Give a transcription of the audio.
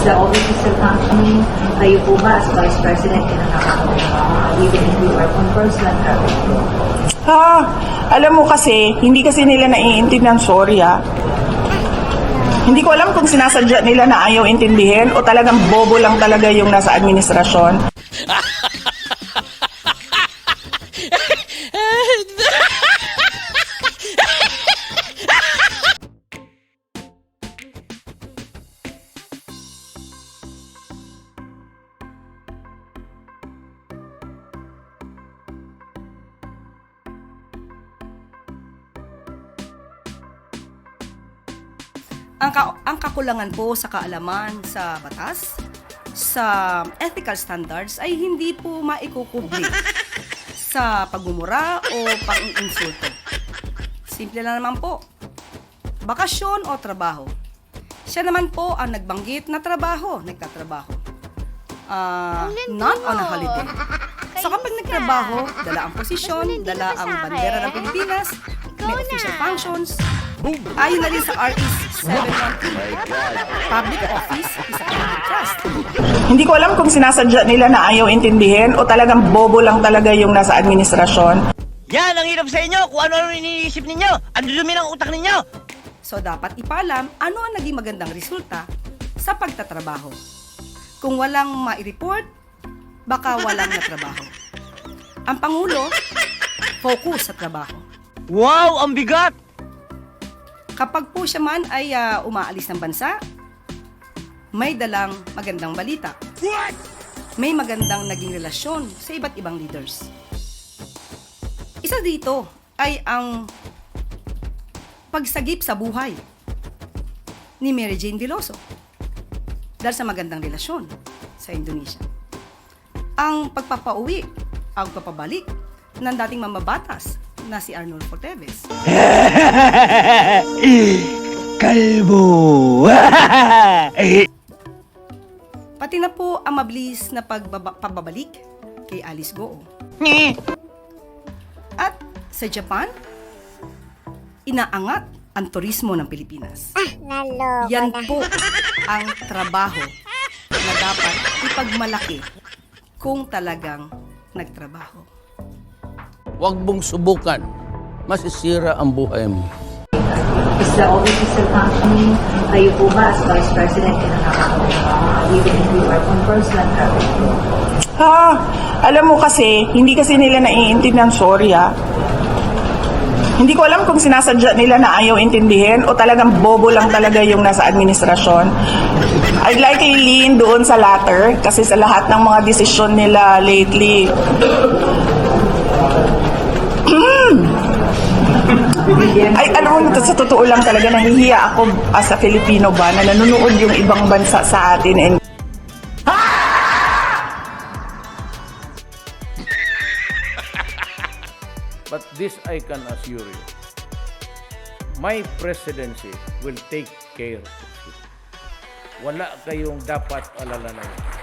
the office is still functioning? Kayo po ba as Vice President even if you are conversant? Alam mo kasi, hindi kasi nila naiintindihan, sorry Hindi ko alam kung sinasadya nila na ayaw intindihin o talagang bobo lang talaga yung nasa administrasyon. Ang kakulangan po sa kaalaman sa batas, sa ethical standards ay hindi po maikukubli sa pagmumura o pang-insulto. Simple lang naman po. Bakasyon o trabaho. Siya naman po ang nagbanggit na nagtatrabaho. Not on a holiday. So kapag nagtrabaho, dala ang posisyon, dala ang bandera ng Pilipinas, may official functions, ayon na rin sa RE 713. Public office is a public trust. Hindi ko alam kung sinasadya nila na ayaw intindihin o talagang bobo lang talaga yung nasa administrasyon. Yan ang hirap sa inyo kung ano iniisip ninyo. Ang dudumi ng utak ninyo. So dapat ipaalam ano ang naging magandang resulta sa pagtatrabaho. Kung walang mai-report, baka walang natrabaho. Ang Pangulo, focus sa trabaho. Wow, ang bigat! Kapag po siya man ay umaalis ng bansa, may dalang magandang balita. May magandang naging relasyon sa iba't ibang leaders. Isa dito ay ang pagsagip sa buhay ni Mary Jane Veloso dahil sa magandang relasyon sa Indonesia. Ang pagpapauwi, ang pagpabalik ng dating mamabatas na si Arnulfo Teves. Kalbo! Pati na po ang mabilis na pagbabalik kay Alice Goo. At sa Japan, inaangat ang turismo ng Pilipinas. Yan po ang trabaho na dapat ipagmalaki kung talagang nagtrabaho. Huwag mong subukan. Masisira ang buhay mo. Is the office is still functioning? Kayo po ba as Vice President even if you are conversant? Alam mo kasi, hindi kasi nila naiintindihan, sorry Hindi ko alam kung sinasadya nila na ayaw intindihin o talagang bobo lang talaga yung nasa administrasyon. I'd like to lean doon sa latter kasi sa lahat ng mga desisyon nila lately, ay, alam mo, sa totoo lang talaga, nahihiya ako as a Filipino ba na nanonood yung ibang bansa sa atin and But this I can assure you. My presidency will take care of you. Wala kayong dapat alalahanin.